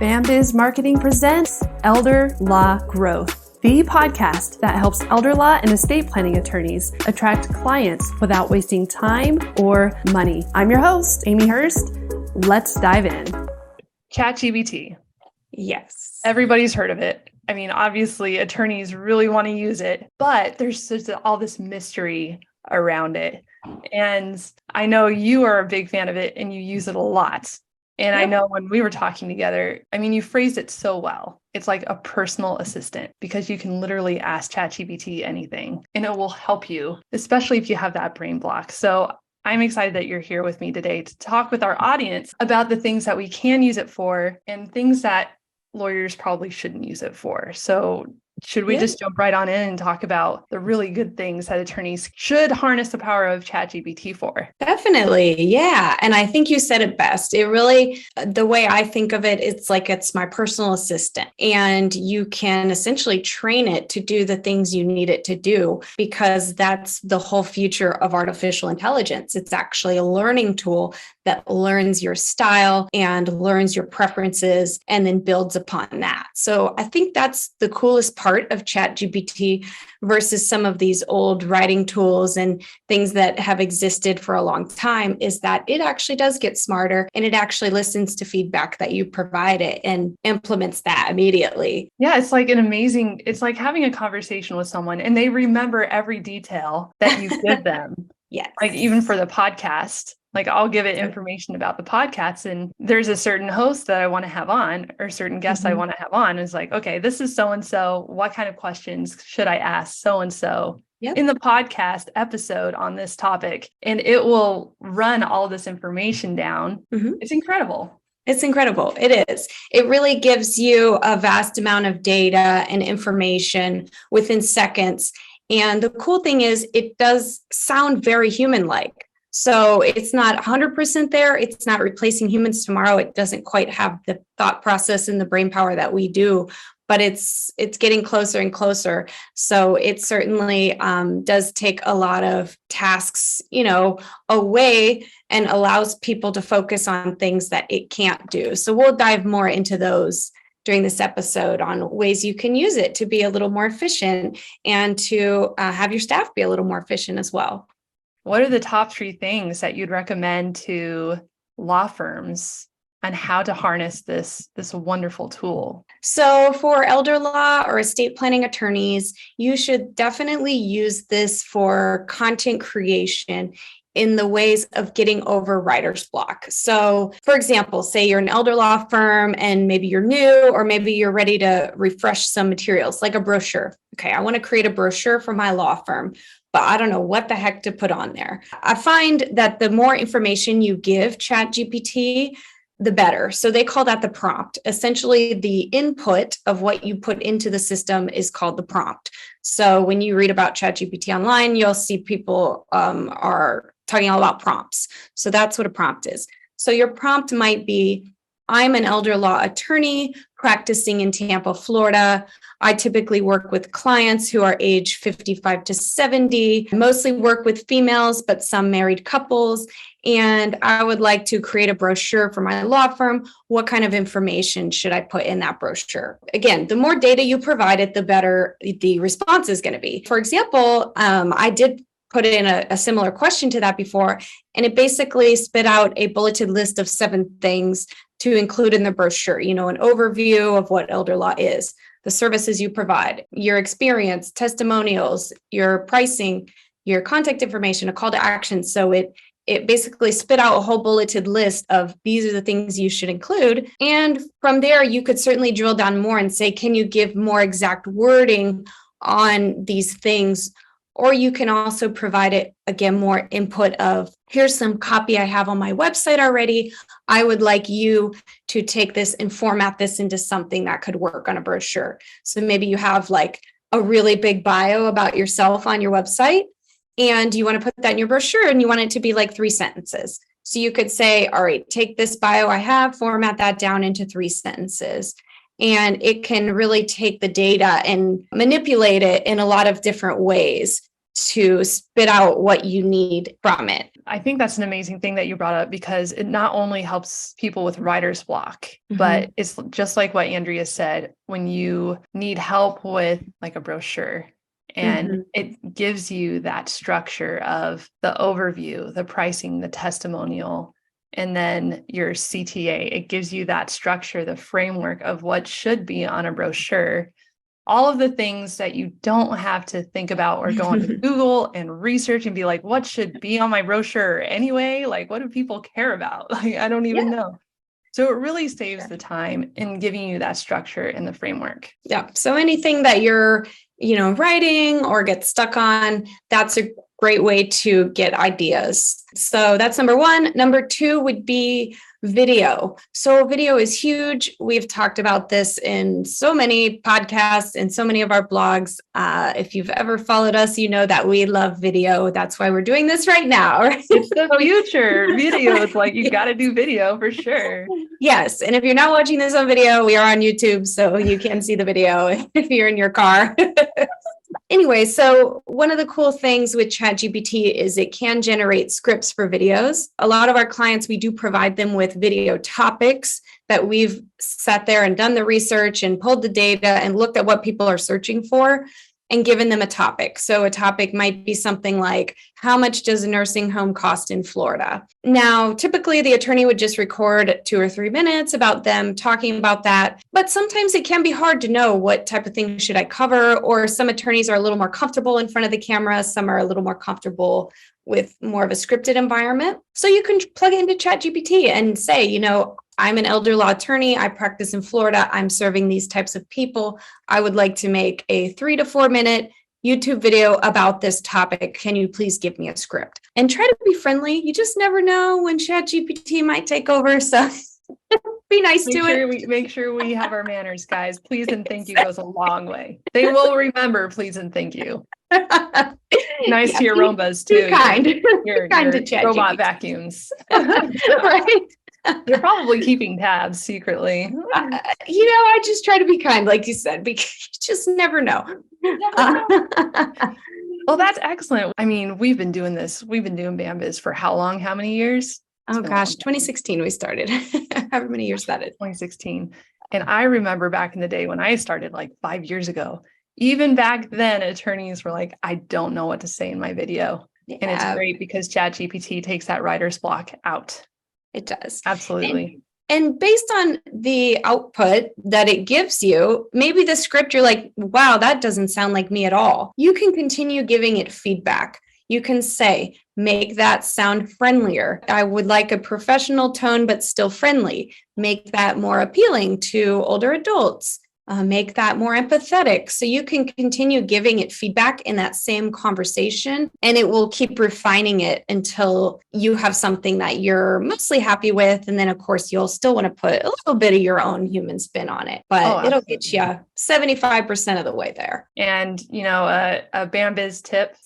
Bambiz Marketing presents Elder Law Growth, the podcast that helps elder law and estate planning attorneys attract clients without wasting time or money. I'm your host, Amy Hurst. Let's dive in. ChatGPT. Yes. Everybody's heard of it. I mean, obviously, attorneys really want to use it, but there's just all this mystery around it. And I know you are a big fan of it and you use it a lot. And I know when we were talking together, I mean, you phrased it so well. It's like a personal assistant because you can literally ask ChatGPT anything and it will help you, especially if you have that brain block. So I'm excited that you're here with me today to talk with our audience about the things that we can use it for and things that lawyers probably shouldn't use it for. So should we just jump right on in and talk about the really good things that attorneys should harness the power of ChatGPT for? Definitely. Yeah. And I think you said it best. It really, the way I think of it, it's like it's my personal assistant and you can essentially train it to do the things you need it to do because that's the whole future of artificial intelligence. It's actually a learning tool that learns your style and learns your preferences and then builds upon that. So I think that's the coolest part of ChatGPT versus some of these old writing tools and things that have existed for a long time is that it actually does get smarter and it actually listens to feedback that you provide it and implements that immediately. Yeah, it's like it's like having a conversation with someone and they remember every detail that you give them. Yes. Like even for the podcast. Like I'll give it information about the podcast and there's a certain host that I want to have on or certain guests I want to have on. It's like, okay, this is so-and-so. What kind of questions should I ask so-and-so in the podcast episode on this topic? And it will run all this information down. It's incredible. It's incredible. It is. It really gives you a vast amount of data and information within seconds. And the cool thing is it does sound very human-like. So it's not 100% there. It's not replacing humans tomorrow. It doesn't quite have the thought process and the brain power that we do, but it's getting closer and closer. So it certainly does take a lot of tasks, away and allows people to focus on things that it can't do. So we'll dive more into those during this episode on ways you can use it to be a little more efficient and to have your staff be a little more efficient as well. What are the top 3 things that you'd recommend to law firms on how to harness this wonderful tool? So for elder law or estate planning attorneys, you should definitely use this for content creation in the ways of getting over writer's block. So for example, say you're an elder law firm and maybe you're new, or maybe you're ready to refresh some materials like a brochure. Okay, I want to create a brochure for my law firm, but I don't know what the heck to put on there. I find that the more information you give ChatGPT, the better. So they call that the prompt. Essentially, the input of what you put into the system is called the prompt. So when you read about ChatGPT online, you'll see people are talking all about prompts. So that's what a prompt is. So your prompt might be, I'm an elder law attorney practicing in Tampa, Florida. I typically work with clients who are age 55 to 70. I mostly work with females, but some married couples. And I would like to create a brochure for my law firm. What kind of information should I put in that brochure? Again, the more data you provide it, the better the response is going to be. For example, I did put in a similar question to that before, and it basically spit out a bulleted list of 7 things to include in the brochure, an overview of what elder law is, the services you provide, your experience, testimonials, your pricing, your contact information, a call to action. So it basically spit out a whole bulleted list of these are the things you should include. And from there, you could certainly drill down more and say, can you give more exact wording on these things? Or you can also provide it, again, more input of, here's some copy I have on my website already. I would like you to take this and format this into something that could work on a brochure. So maybe you have like a really big bio about yourself on your website, and you want to put that in your brochure and you want it to be like 3 sentences. So you could say, all right, take this bio I have, format that down into 3 sentences. And it can really take the data and manipulate it in a lot of different ways to spit out what you need from it. I think that's an amazing thing that you brought up, because it not only helps people with writer's block, but it's just like what Andrea said, when you need help with like a brochure, and it gives you that structure of the overview, the pricing, the testimonial, and then your CTA. It gives you that structure, the framework of what should be on a brochure. All of the things that you don't have to think about or go into Google and research and be like, what should be on my brochure anyway? Like, what do people care about? Like, I don't even know. So it really saves the time in giving you that structure and the framework. Yeah. So anything that you're, writing or get stuck on, that's a great way to get ideas. So that's number one. Number two would be video. So video is huge. We've talked about this in so many podcasts and so many of our blogs. If you've ever followed us, you know that we love video. That's why we're doing this right now. Right? It's the future. Video. It's like, you got to do video for sure. Yes. And if you're not watching this on video, we are on YouTube, so you can see the video if you're in your car. Anyway, so one of the cool things with ChatGPT is it can generate scripts for videos. A lot of our clients, we do provide them with video topics that we've sat there and done the research and pulled the data and looked at what people are searching for and given them a topic. So a topic might be something like, how much does a nursing home cost in Florida? Now, typically the attorney would just record 2 or 3 minutes about them talking about that. But sometimes it can be hard to know what type of thing should I cover, or some attorneys are a little more comfortable in front of the camera. Some are a little more comfortable with more of a scripted environment. So you can plug it into ChatGPT and say, I'm an elder law attorney. I practice in Florida. I'm serving these types of people. I would like to make a 3 to 4 minute YouTube video about this topic. Can you please give me a script? And try to be friendly. You just never know when ChatGPT might take over. So be nice to it. Make sure we have our manners, guys. Please and thank you goes a long way. They will remember please and thank you. Nice to your Rombas too. Be kind. Your kind to ChatGPT. Robot vacuums. Right. They're probably keeping tabs secretly. I just try to be kind, like you said, because you just never know. Well, that's excellent. I mean, we've been doing this. We've been doing Bambiz for how long? How many years? Oh gosh, 2016 we started. However many years that is. 2016. And I remember back in the day when I started like 5 years ago, even back then, attorneys were like, I don't know what to say in my video. Yeah. And it's great because ChatGPT takes that writer's block out. It does. Absolutely. And based on the output that it gives you, maybe the script, you're like, wow, that doesn't sound like me at all. You can continue giving it feedback. You can say, make that sound friendlier. I would like a professional tone, but still friendly. Make that more appealing to older adults. Make that more empathetic. So you can continue giving it feedback in that same conversation, and it will keep refining it until you have something that you're mostly happy with. And then, of course, you'll still want to put a little bit of your own human spin on it, but it'll get you 75% of the way there. And, a Bambiz tip.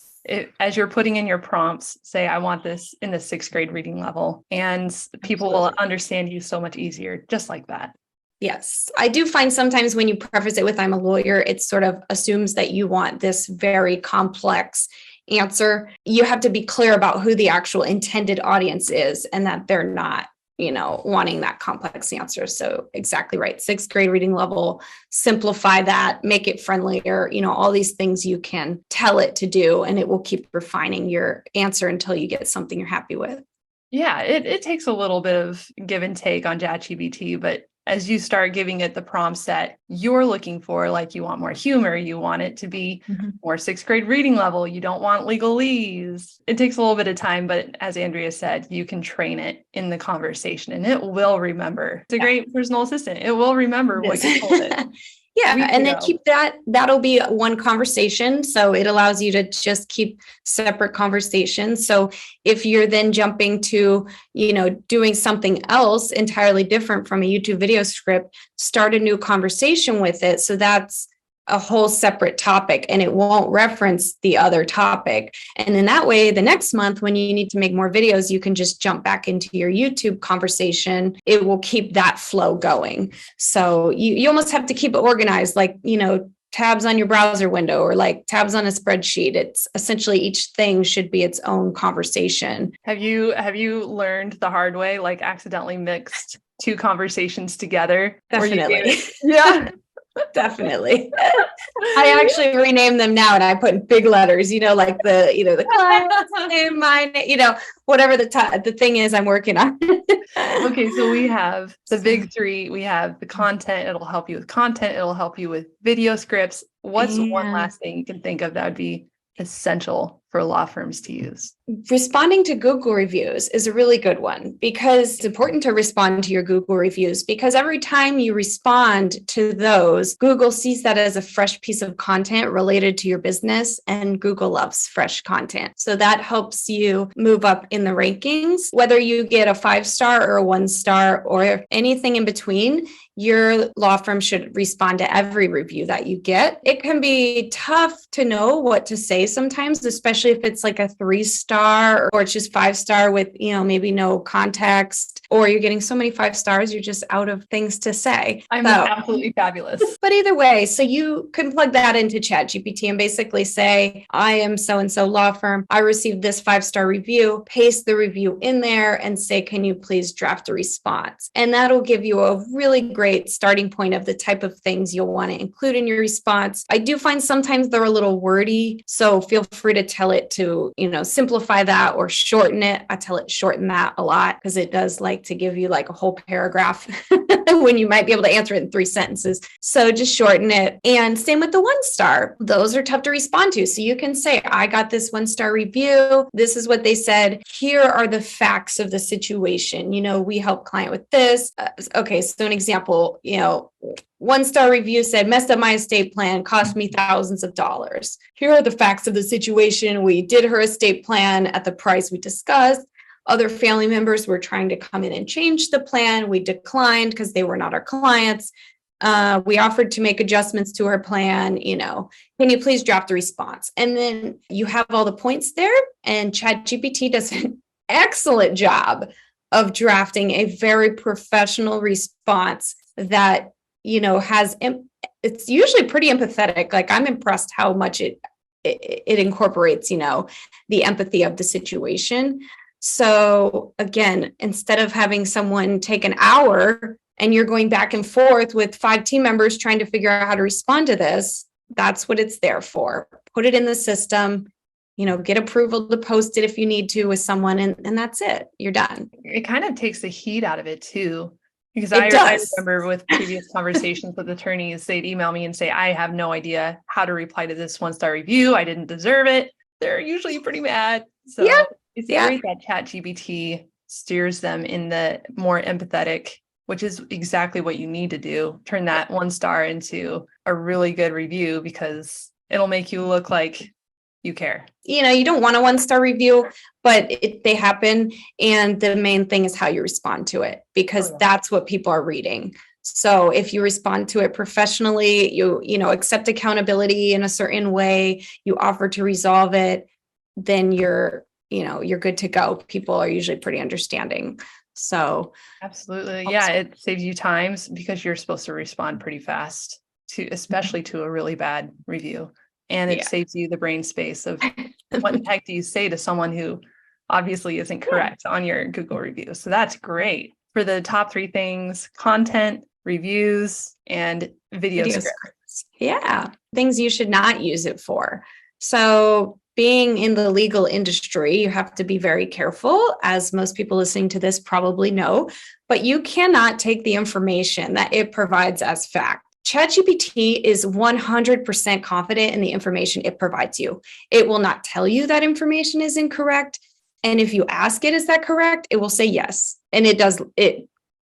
As you're putting in your prompts, say, I want this in the 6th grade reading level, and people will understand you so much easier, just like that. Yes. I do find sometimes when you preface it with, I'm a lawyer, it sort of assumes that you want this very complex answer. You have to be clear about who the actual intended audience is and that they're not, wanting that complex answer. So exactly right. 6th grade reading level, simplify that, make it friendlier, all these things you can tell it to do, and it will keep refining your answer until you get something you're happy with. Yeah, it takes a little bit of give and take on ChatGPT, but as you start giving it the prompts that you're looking for, like you want more humor, you want it to be more 6th grade reading level, you don't want legalese. It takes a little bit of time, but as Andrea said, you can train it in the conversation and it will remember. It's a great personal assistant. It will remember what you told it. Yeah. And then keep that'll be one conversation. So it allows you to just keep separate conversations. So if you're then jumping to, doing something else entirely different from a YouTube video script, start a new conversation with it. So that's a whole separate topic and it won't reference the other topic. And in that way, the next month, when you need to make more videos, you can just jump back into your YouTube conversation. It will keep that flow going. So you almost have to keep it organized, like, tabs on your browser window or like tabs on a spreadsheet. It's essentially each thing should be its own conversation. Have you learned the hard way, like accidentally mixed two conversations together? Definitely. Yeah. Definitely. I actually rename them now and I put in big letters, like the client's name, my name, whatever the thing is I'm working on. Okay, so we have the big three. We have the content. It'll help you with content. It'll help you with video scripts. What's one last thing you can think of that would be essential for law firms to use? Responding to Google reviews is a really good one because it's important to respond to your Google reviews because every time you respond to those, Google sees that as a fresh piece of content related to your business, and Google loves fresh content. So that helps you move up in the rankings, whether you get a 5-star or a 1-star or anything in between. Your law firm should respond to every review that you get. It can be tough to know what to say sometimes, especially if it's like a 3-star or it's just 5-star with, maybe no context, or you're getting so many 5 stars, you're just out of things to say. I'm absolutely fabulous. But either way, so you can plug that into ChatGPT and basically say, I am so-and-so law firm. I received this 5-star review, paste the review in there and say, can you please draft a response? And that'll give you a really great starting point of the type of things you'll want to include in your response. I do find sometimes they're a little wordy, so feel free to tell it to, simplify that or shorten it. I tell it shorten that a lot because it does like to give you like a whole paragraph when you might be able to answer it in 3 sentences. So just shorten it. And same with the 1-star. Those are tough to respond to. So you can say, I got this 1-star review. This is what they said. Here are the facts of the situation. We help client with this. Okay. So an example, 1-star review said, messed up my estate plan, cost me thousands of dollars. Here are the facts of the situation. We did her estate plan at the price we discussed. Other family members were trying to come in and change the plan. We declined because they were not our clients. We offered to make adjustments to her plan. Can you please draft a response? And then you have all the points there, and ChatGPT does an excellent job of drafting a very professional response that, it's usually pretty empathetic. Like I'm impressed how much it incorporates, the empathy of the situation. So again, instead of having someone take an hour and you're going back and forth with 5 team members trying to figure out how to respond to this, that's what it's there for. Put it in the system, get approval to post it if you need to with someone, and that's it. You're done. It kind of takes the heat out of it too. Because I remember with previous conversations with attorneys, they'd email me and say, I have no idea how to reply to this 1-star review. I didn't deserve it. They're usually pretty mad. So it's great that ChatGPT steers them in the more empathetic, which is exactly what you need to do. Turn that 1-star into a really good review because it'll make you look like you care. You don't want a 1-star review, but they happen. And the main thing is how you respond to it, because that's what people are reading. So if you respond to it professionally, you accept accountability in a certain way, you offer to resolve it, then you're good to go. People are usually pretty understanding. So absolutely. Yeah. It saves you times because you're supposed to respond pretty fast especially to a really bad review. And it saves you the brain space of what the heck do you say to someone who obviously isn't correct on your Google review. So that's great. For the top 3 things, content, reviews, and video scripts. Yeah. Things you should not use it for. So being in the legal industry, you have to be very careful, as most people listening to this probably know, but you cannot take the information that it provides as fact. ChatGPT is 100% confident in the information it provides you. It will not tell you that information is incorrect. And if you ask it, is that correct? It will say yes. And it does, it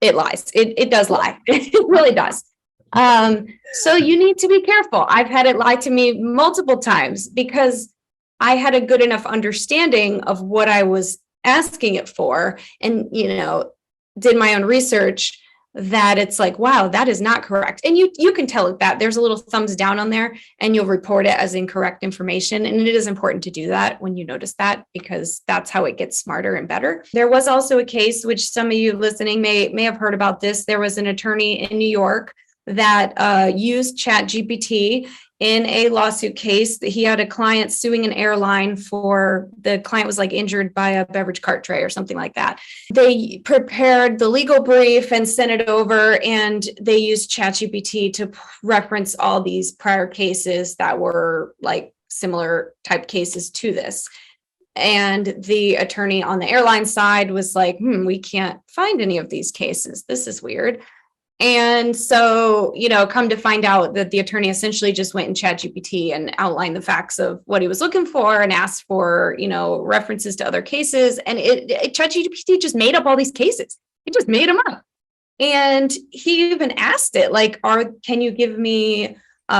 lies. It does lie. It really does. So you need to be careful. I've had it lie to me multiple times because I had a good enough understanding of what I was asking it for and, did my own research that it's like, wow, that is not correct. And you can tell it that. There's a little thumbs down on there and you'll report it as incorrect information. And it is important to do that when you notice that, because that's how it gets smarter and better. There was also a case, which some of you listening may have heard about this. There was an attorney in New York that used ChatGPT in a lawsuit case that he had a client suing an airline for the client was like injured by a beverage cart tray or something like that. They prepared the legal brief and sent it over, and they used ChatGPT to reference all these prior cases that were like similar type cases to this. And the attorney on the airline side was like, we can't find any of these cases. This is weird. And so, come to find out that the attorney essentially just went in ChatGPT and outlined the facts of what he was looking for and asked for, references to other cases. And ChatGPT just made up all these cases. He just made them up. And he even asked it, like, can you give me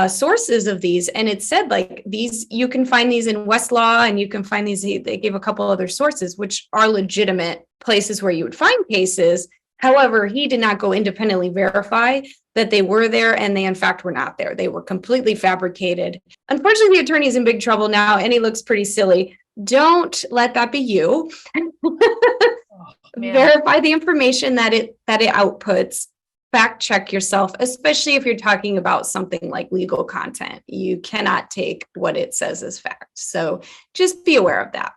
sources of these? And it said, like, these, you can find these in Westlaw, and you can find these. They gave a couple other sources, which are legitimate places where you would find cases. However, he did not go independently verify that they were there, and they in fact were not there. They were completely fabricated. Unfortunately, the attorney is in big trouble now, and he looks pretty silly. Don't let that be you. Verify the information that it outputs. Fact check yourself, especially if you're talking about something like legal content. You cannot take what it says as fact. So just be aware of that.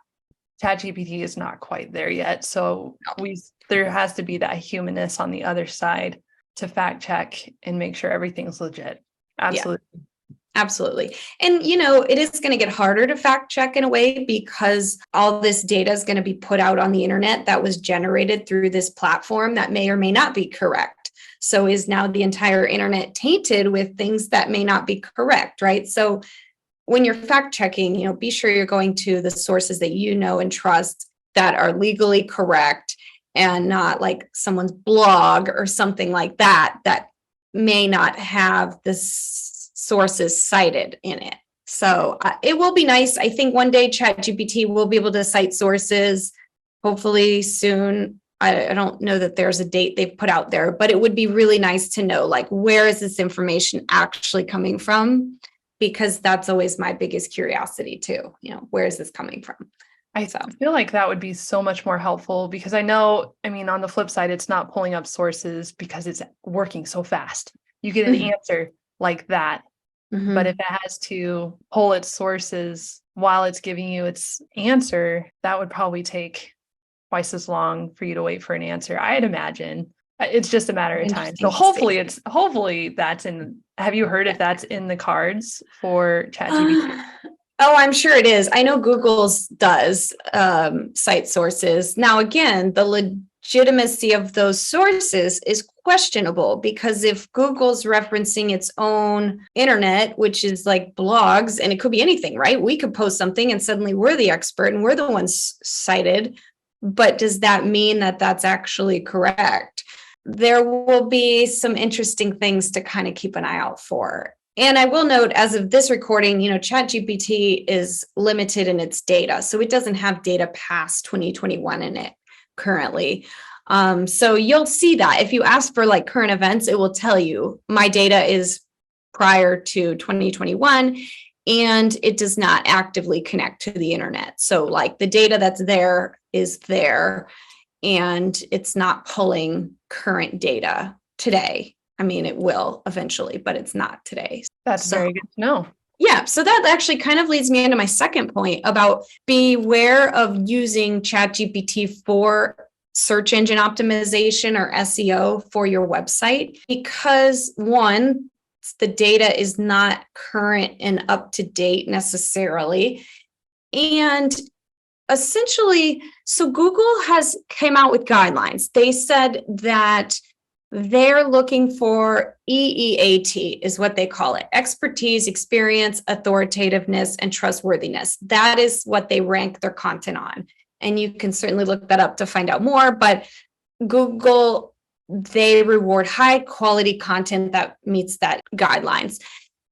ChatGPT is not quite there yet. So there has to be that humanness on the other side to fact check and make sure everything's legit. Absolutely. Yeah. Absolutely. And, it is going to get harder to fact check in a way because all this data is going to be put out on the internet that was generated through this platform that may or may not be correct. So is now the entire internet tainted with things that may not be correct, right? So when you're fact checking, be sure you're going to the sources that you know and trust that are legally correct and not like someone's blog or something like that may not have the sources cited in it. So it will be nice. I think one day ChatGPT will be able to cite sources, hopefully soon. I don't know that there's a date they've put out there, but it would be really nice to know, like, where is this information actually coming from? Because that's always my biggest curiosity too. Where is this coming from? I feel like that would be so much more helpful because on the flip side, it's not pulling up sources because it's working so fast. You get an answer like that. Mm-hmm. But if it has to pull its sources while it's giving you its answer, that would probably take twice as long for you to wait for an answer. I'd imagine it's just a matter of time. So hopefully that's in. Have you heard if that's in the cards for ChatGPT? Oh, I'm sure it is. I know Google's does cite sources. Now, again, the legitimacy of those sources is questionable because if Google's referencing its own internet, which is like blogs, and it could be anything, right? We could post something and suddenly we're the expert and we're the ones cited. But does that mean that that's actually correct? There will be some interesting things to kind of keep an eye out for. And I will note, as of this recording, ChatGPT is limited in its data. So it doesn't have data past 2021 in it currently. So you'll see that if you ask for like current events, it will tell you my data is prior to 2021 and it does not actively connect to the internet. So like the data that's there is there and it's not pulling current data today. I mean, it will eventually, but it's not today. That's very good to know. Yeah. So that actually kind of leads me into my second point about beware of using ChatGPT for search engine optimization or SEO for your website, because one, the data is not current and up to date necessarily. And essentially, so Google has came out with guidelines. They said that they're looking for EEAT is what they call it. Expertise, experience, authoritativeness, and trustworthiness. That is what they rank their content on. And you can certainly look that up to find out more. But Google, they reward high quality content that meets that guidelines.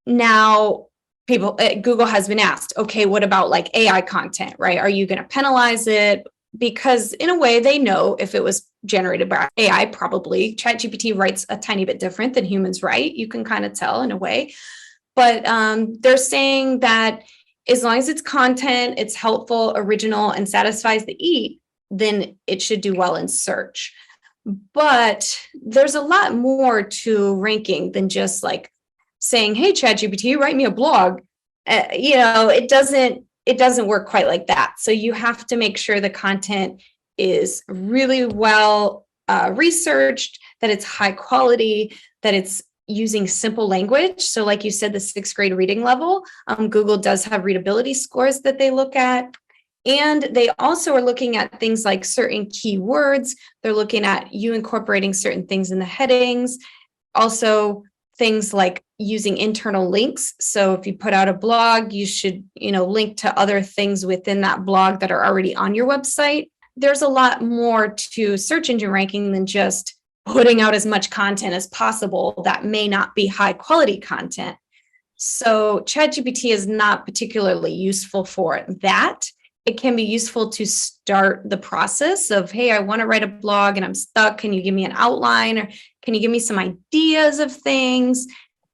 Now, Google has been asked, okay, what about like AI content, right? Are you going to penalize it? Because in a way, they know if it was generated by AI, probably ChatGPT writes a tiny bit different than humans write. You can kind of tell in a way. But they're saying that as long as it's content, it's helpful, original, and satisfies the eat, then it should do well in search. But there's a lot more to ranking than just like saying, hey, ChatGPT, write me a blog. It doesn't work quite like that. So you have to make sure the content is really well researched, that it's high quality, that it's using simple language. So like you said, the 6th grade reading level, Google does have readability scores that they look at. And they also are looking at things like certain keywords. They're looking at you incorporating certain things in the headings. Also, things like using internal links. So if you put out a blog, you should, link to other things within that blog that are already on your website. There's a lot more to search engine ranking than just putting out as much content as possible that may not be high quality content. So ChatGPT is not particularly useful for that. It can be useful to start the process of, hey, I want to write a blog and I'm stuck. Can you give me an outline, or can you give me some ideas of things?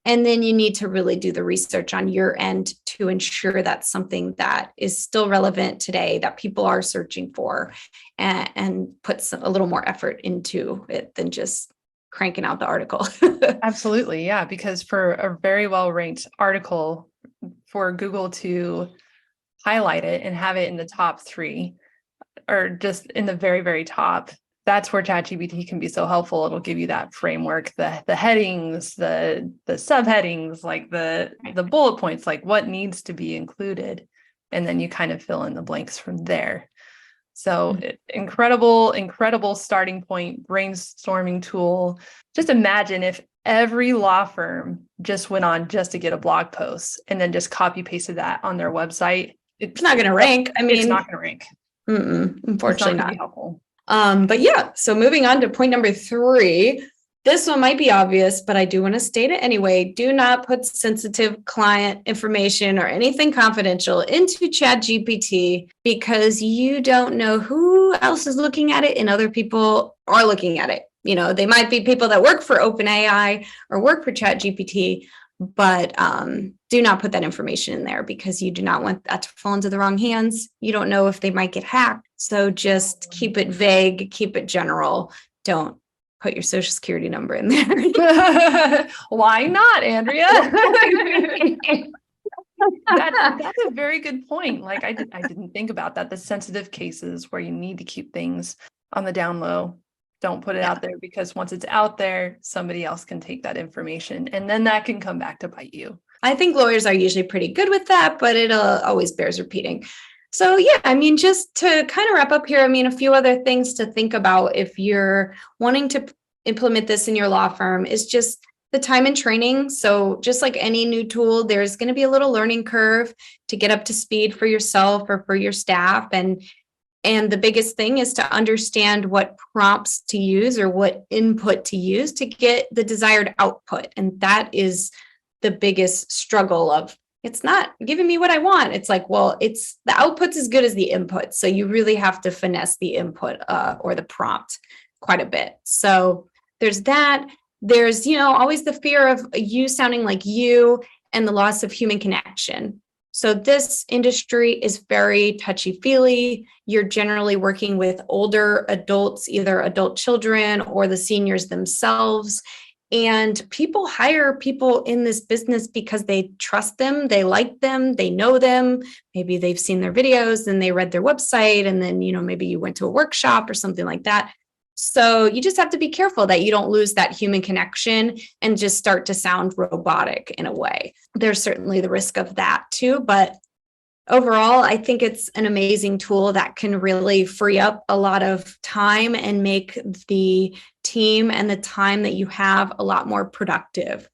And then you need to really do the research on your end to ensure that's something that is still relevant today, that people are searching for, and put a little more effort into it than just cranking out the article. Absolutely. Yeah. Because for a very well ranked article, for Google to highlight it and have it in the top 3, or just in the very, very top, that's where ChatGPT can be so helpful. It'll give you that framework, the headings, the subheadings, like the bullet points, like what needs to be included. And then you kind of fill in the blanks from there. So incredible starting point, brainstorming tool. Just imagine if every law firm just went on just to get a blog post and then just copy pasted that on their website. It's not going to rank. It's not going to rank. Unfortunately not. Be helpful. But yeah, so moving on to point number 3, this one might be obvious, but I do want to state it anyway. Do not put sensitive client information or anything confidential into ChatGPT, because you don't know who else is looking at it and other people are looking at it. They might be people that work for OpenAI or work for ChatGPT, but do not put that information in there, because you do not want that to fall into the wrong hands. You don't know if they might get hacked. So just keep it vague, keep it general. Don't put your social security number in there. Why not, Andrea? That's a very good point. Like I didn't think about that. The sensitive cases where you need to keep things on the down low. Don't put it out there, because once it's out there, somebody else can take that information, and then that can come back to bite you. I think lawyers are usually pretty good with that, but it always bears repeating. So yeah, just to kind of wrap up here, a few other things to think about if you're wanting to implement this in your law firm is just the time and training. So just like any new tool, there's going to be a little learning curve to get up to speed for yourself or for your staff. And the biggest thing is to understand what prompts to use or what input to use to get the desired output. And that is the biggest struggle of, it's not giving me what I want. It's like, well, it's the output's as good as the input. So you really have to finesse the input or the prompt quite a bit. So there's that. There's, always the fear of you sounding like you and the loss of human connection. So this industry is very touchy-feely. You're generally working with older adults, either adult children or the seniors themselves. And people hire people in this business because they trust them, they like them, they know them. Maybe they've seen their videos and they read their website, and then, maybe you went to a workshop or something like that. So you just have to be careful that you don't lose that human connection and just start to sound robotic in a way. There's certainly the risk of that too, but overall, I think it's an amazing tool that can really free up a lot of time and make the team and the time that you have a lot more productive.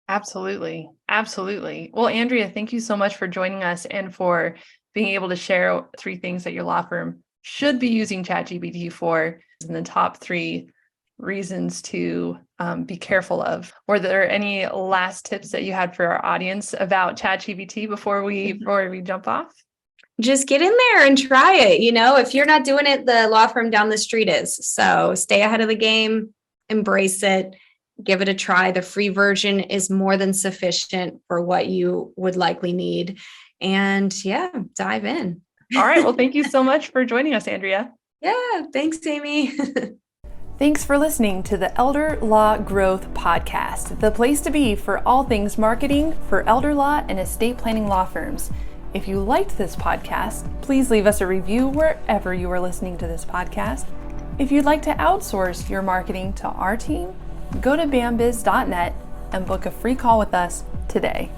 Absolutely. Well, Andrea, thank you so much for joining us and for being able to share 3 things that your law firm should be using ChatGPT for, and the top 3 reasons to be careful of. Were there any last tips that you had for our audience about ChatGPT before we jump off? Just get in there and try it. If you're not doing it, the law firm down the street is. So stay ahead of the game, embrace it, give it a try. The free version is more than sufficient for what you would likely need. And yeah, dive in. All right. Well, thank you so much for joining us, Andrea. Yeah, thanks, Amy. Thanks for listening to the Elder Law Growth Podcast, the place to be for all things marketing for elder law and estate planning law firms. If you liked this podcast, please leave us a review wherever you are listening to this podcast. If you'd like to outsource your marketing to our team, go to bambiz.net and book a free call with us today.